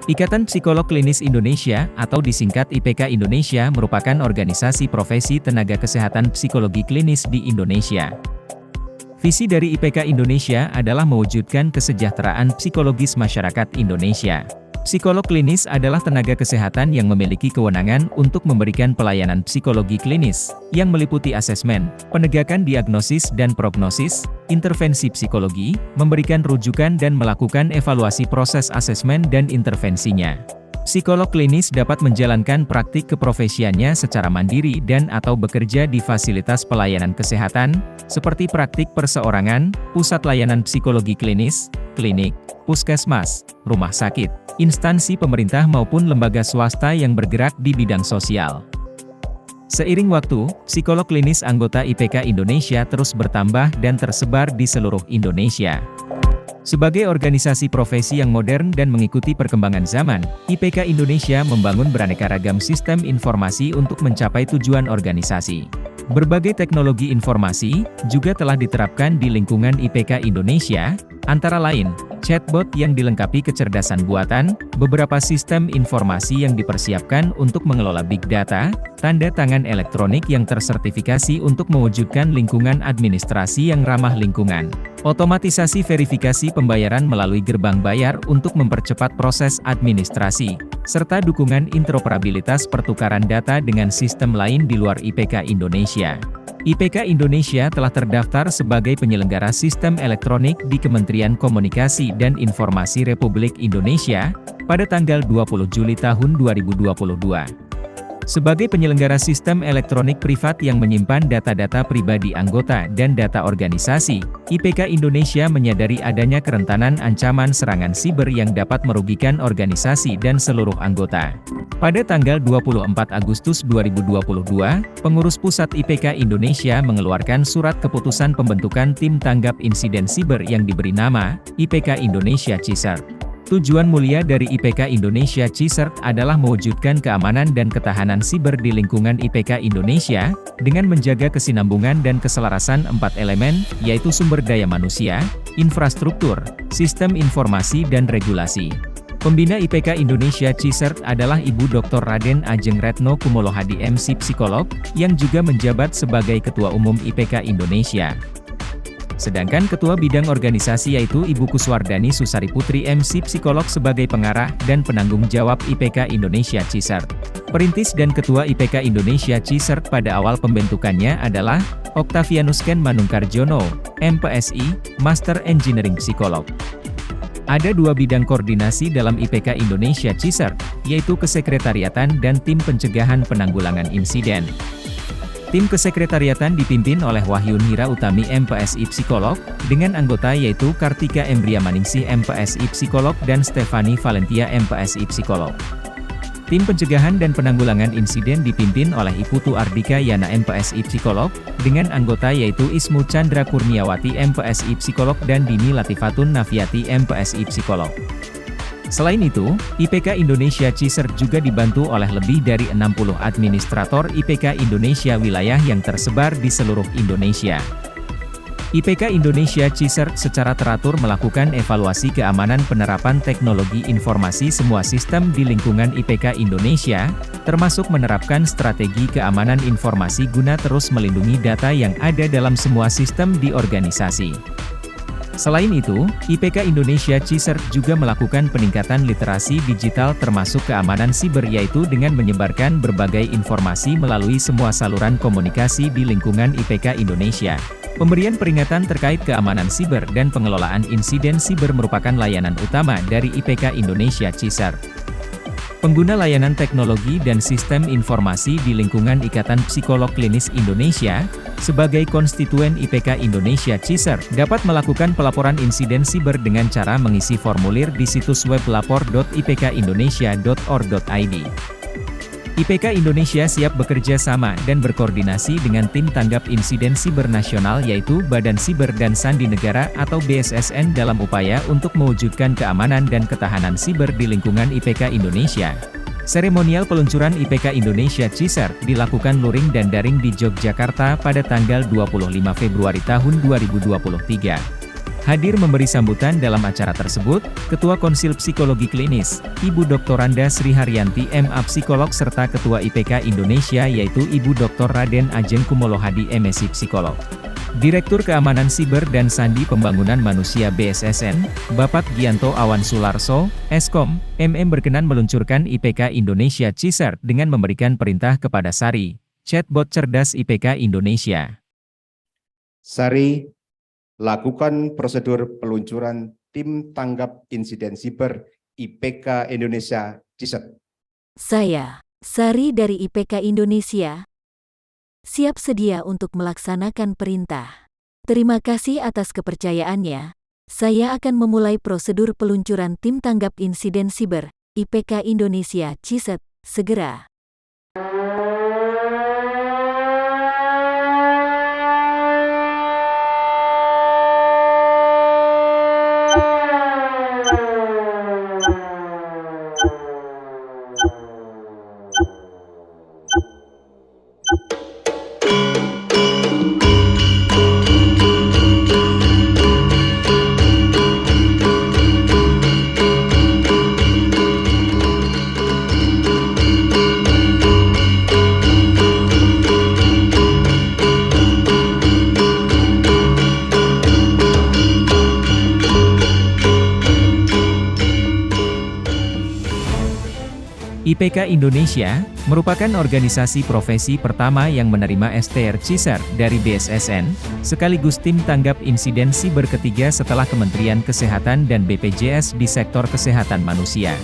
Ikatan Psikolog Klinis Indonesia, atau disingkat IPK Indonesia, merupakan organisasi profesi tenaga kesehatan psikologi klinis di Indonesia. Visi dari IPK Indonesia adalah mewujudkan kesejahteraan psikologis masyarakat Indonesia. Psikolog klinis adalah tenaga kesehatan yang memiliki kewenangan untuk memberikan pelayanan psikologi klinis, yang meliputi asesmen, penegakan diagnosis dan prognosis, intervensi psikologi, memberikan rujukan dan melakukan evaluasi proses asesmen dan intervensinya. Psikolog klinis dapat menjalankan praktik keprofesiannya secara mandiri dan/atau bekerja di fasilitas pelayanan kesehatan, seperti praktik perseorangan, pusat layanan psikologi klinis, klinik, puskesmas, rumah sakit, instansi pemerintah maupun lembaga swasta yang bergerak di bidang sosial. Seiring waktu, psikolog klinis anggota IPK Indonesia terus bertambah dan tersebar di seluruh Indonesia. Sebagai organisasi profesi yang modern dan mengikuti perkembangan zaman, IPK Indonesia membangun beraneka ragam sistem informasi untuk mencapai tujuan organisasi. Berbagai teknologi informasi juga telah diterapkan di lingkungan IPK Indonesia, antara lain, chatbot yang dilengkapi kecerdasan buatan, beberapa sistem informasi yang dipersiapkan untuk mengelola big data, tanda tangan elektronik yang tersertifikasi untuk mewujudkan lingkungan administrasi yang ramah lingkungan, otomatisasi verifikasi pembayaran melalui gerbang bayar untuk mempercepat proses administrasi, serta dukungan interoperabilitas pertukaran data dengan sistem lain di luar IPK Indonesia. IPK Indonesia telah terdaftar sebagai penyelenggara sistem elektronik di Kementerian Komunikasi dan Informasi Republik Indonesia pada tanggal 20 Juli tahun 2022. Sebagai penyelenggara sistem elektronik privat yang menyimpan data-data pribadi anggota dan data organisasi, IPK Indonesia menyadari adanya kerentanan ancaman serangan siber yang dapat merugikan organisasi dan seluruh anggota. Pada tanggal 24 Agustus 2022, pengurus pusat IPK Indonesia mengeluarkan surat keputusan pembentukan tim tanggap insiden siber yang diberi nama IPK Indonesia CISERT. Tujuan mulia dari IPK Indonesia CISERT adalah mewujudkan keamanan dan ketahanan siber di lingkungan IPK Indonesia, dengan menjaga kesinambungan dan keselarasan 4 elemen, yaitu sumber daya manusia, infrastruktur, sistem informasi dan regulasi. Pembina IPK Indonesia CISERT adalah Ibu Dr. Raden Ajeng Retno Kumolohadi MC Psikolog, yang juga menjabat sebagai Ketua Umum IPK Indonesia. Sedangkan Ketua Bidang Organisasi yaitu Ibu Kuswardani Susari Putri MC Psikolog sebagai pengarah dan penanggung jawab IPK Indonesia CISERT. Perintis dan Ketua IPK Indonesia CISERT pada awal pembentukannya adalah Octavianus Ken Manungkarjono, MPSI, Master Engineering Psikolog. Ada 2 bidang koordinasi dalam IPK Indonesia CISERT, yaitu Kesekretariatan dan Tim Pencegahan Penanggulangan Insiden. Tim Kesekretariatan dipimpin oleh Wahyun Hira Utami MPSI Psikolog, dengan anggota yaitu Kartika Embria Maningsih MPSI Psikolog dan Stefani Valentia MPSI Psikolog. Tim Pencegahan dan Penanggulangan Insiden dipimpin oleh Iputu Ardika Yana MPSI Psikolog, dengan anggota yaitu Ismu Chandra Kurniawati MPSI Psikolog dan Dini Latifatun Nafiati MPSI Psikolog. Selain itu, IPK Indonesia CISERT juga dibantu oleh lebih dari 60 administrator IPK Indonesia wilayah yang tersebar di seluruh Indonesia. IPK Indonesia CISERT secara teratur melakukan evaluasi keamanan penerapan teknologi informasi semua sistem di lingkungan IPK Indonesia, termasuk menerapkan strategi keamanan informasi guna terus melindungi data yang ada dalam semua sistem di organisasi. Selain itu, IPK Indonesia CISERT juga melakukan peningkatan literasi digital termasuk keamanan siber yaitu dengan menyebarkan berbagai informasi melalui semua saluran komunikasi di lingkungan IPK Indonesia. Pemberian peringatan terkait keamanan siber dan pengelolaan insiden siber merupakan layanan utama dari IPK Indonesia CISERT. Pengguna layanan teknologi dan sistem informasi di lingkungan Ikatan Psikolog Klinis Indonesia, sebagai konstituen IPK Indonesia CISERT, dapat melakukan pelaporan insiden siber dengan cara mengisi formulir di situs web lapor.ipkindonesia.or.id. IPK Indonesia siap bekerja sama dan berkoordinasi dengan tim tanggap insiden siber nasional yaitu Badan Siber dan Sandi Negara atau BSSN dalam upaya untuk mewujudkan keamanan dan ketahanan siber di lingkungan IPK Indonesia. Seremonial peluncuran IPK Indonesia CISERT dilakukan luring dan daring di Yogyakarta pada tanggal 25 Februari tahun 2023. Hadir memberi sambutan dalam acara tersebut, Ketua Konsil Psikologi Klinis, Ibu Dr. Randa Sri Haryanti MA Psikolog serta Ketua IPK Indonesia yaitu Ibu Dr. Raden Ajeng Kumolohadi MSc Psikolog. Direktur Keamanan Siber dan Sandi Pembangunan Manusia BSSN, Bapak Gianto Awan Sularso, Eskom, MM berkenan meluncurkan IPK Indonesia CSERT dengan memberikan perintah kepada Sari, chatbot cerdas IPK Indonesia. Sari, lakukan prosedur peluncuran tim tanggap insiden siber IPK Indonesia CSERT. Saya, Sari dari IPK Indonesia, siap sedia untuk melaksanakan perintah. Terima kasih atas kepercayaannya. Saya akan memulai prosedur peluncuran tim tanggap insiden siber IPK Indonesia CSERT segera. IPK Indonesia merupakan organisasi profesi pertama yang menerima STR CSERT dari BSSN, sekaligus tim tanggap insiden siber ketiga setelah Kementerian Kesehatan dan BPJS di sektor kesehatan manusia.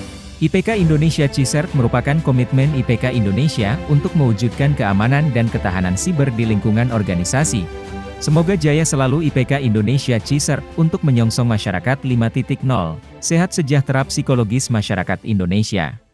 IPK Indonesia CSERT merupakan komitmen IPK Indonesia untuk mewujudkan keamanan dan ketahanan siber di lingkungan organisasi. Semoga jaya selalu IPK Indonesia CSERT untuk menyongsong masyarakat 5.0, sehat sejahtera psikologis masyarakat Indonesia.